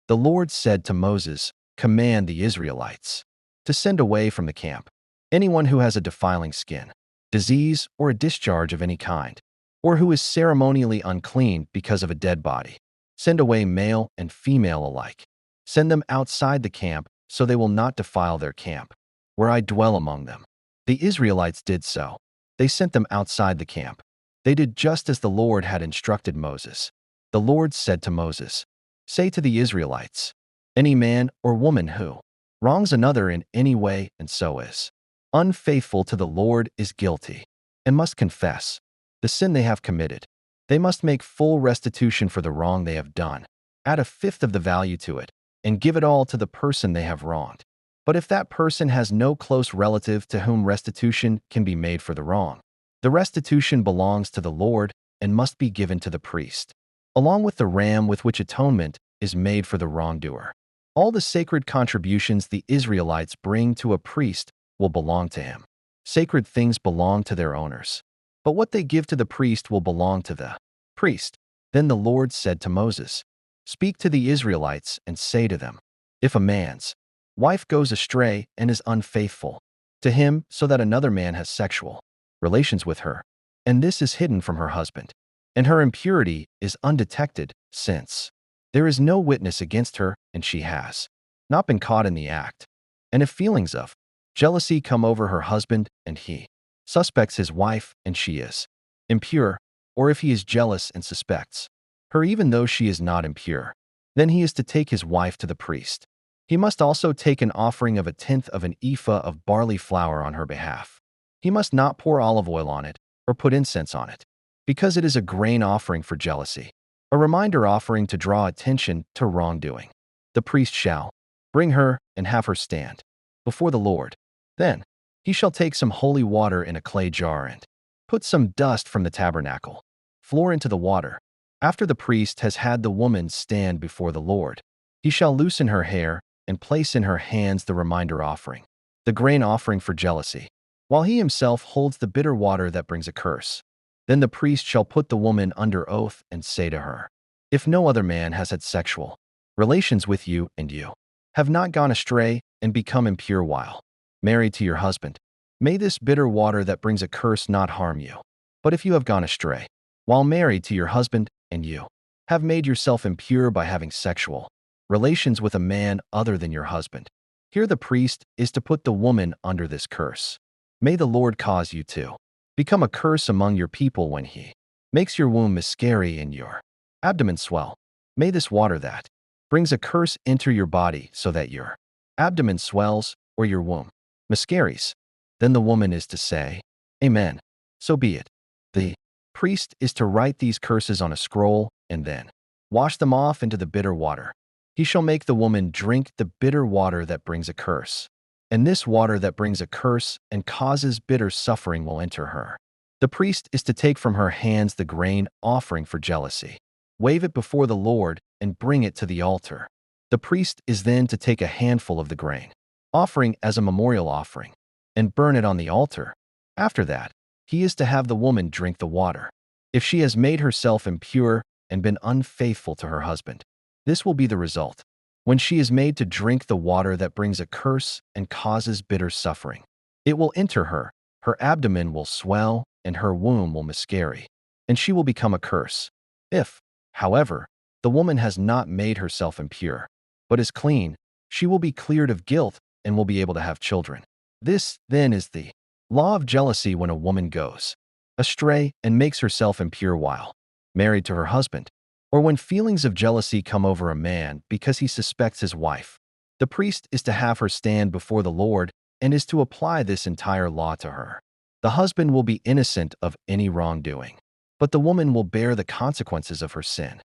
The Lord said to Moses, "Command the Israelites to send away from the camp anyone who has a defiling skin, disease, or a discharge of any kind, or who is ceremonially unclean because of a dead body. Send away male and female alike. Send them outside the camp so they will not defile their camp, where I dwell among them." The Israelites did so. They sent them outside the camp. They did just as the Lord had instructed Moses. The Lord said to Moses, "Say to the Israelites, any man or woman who wrongs another in any way and so is unfaithful to the Lord is guilty and must confess the sin they have committed. They must make full restitution for the wrong they have done, add a fifth of the value to it, and give it all to the person they have wronged. But if that person has no close relative to whom restitution can be made for the wrong, the restitution belongs to the Lord and must be given to the priest, along with the ram with which atonement is made for the wrongdoer. All the sacred contributions the Israelites bring to a priest will belong to him. Sacred things belong to their owners, but what they give to the priest will belong to the priest. Then the Lord said to Moses, "Speak to the Israelites and say to them, if a man's wife goes astray and is unfaithful to him so that another man has sexual relations with her, and this is hidden from her husband, and her impurity is undetected, since there is no witness against her and she has not been caught in the act, and if feelings of jealousy come over her husband and he suspects his wife and she is impure, or if he is jealous and suspects her even though she is not impure, then he is to take his wife to the priest. He must also take an offering of 1/10 of an ephah of barley flour on her behalf. He must not pour olive oil on it or put incense on it, because it is a grain offering for jealousy, a reminder offering to draw attention to wrongdoing. The priest shall bring her and have her stand before the Lord. Then he shall take some holy water in a clay jar and put some dust from the tabernacle floor into the water. After the priest has had the woman stand before the Lord, he shall loosen her hair and place in her hands the reminder offering, the grain offering for jealousy, while he himself holds the bitter water that brings a curse. Then the priest shall put the woman under oath and say to her, "If no other man has had sexual relations with you and you have not gone astray and become impure while married to your husband, may this bitter water that brings a curse not harm you. But if you have gone astray while married to your husband and you have made yourself impure by having sexual relations with a man other than your husband, here the priest is to put the woman under this curse. May the Lord cause you to become a curse among your people when he makes your womb miscarry and your abdomen swell. May this water that brings a curse enter your body so that your abdomen swells or your womb miscarries." Then the woman is to say, "Amen. So be it." The priest is to write these curses on a scroll and then wash them off into the bitter water. He shall make the woman drink the bitter water that brings a curse, and this water that brings a curse and causes bitter suffering will enter her. The priest is to take from her hands the grain offering for jealousy, wave it before the Lord, and bring it to the altar. The priest is then to take a handful of the grain offering as a memorial offering and burn it on the altar. After that, he is to have the woman drink the water. If she has made herself impure and been unfaithful to her husband, this will be the result. When she is made to drink the water that brings a curse and causes bitter suffering, it will enter her, her abdomen will swell, and her womb will miscarry, and she will become a curse. If, however, the woman has not made herself impure, but is clean, she will be cleared of guilt and will be able to have children. This, then, is the law of jealousy when a woman goes astray and makes herself impure while married to her husband, or when feelings of jealousy come over a man because he suspects his wife. The priest is to have her stand before the Lord and is to apply this entire law to her. The husband will be innocent of any wrongdoing, but the woman will bear the consequences of her sin.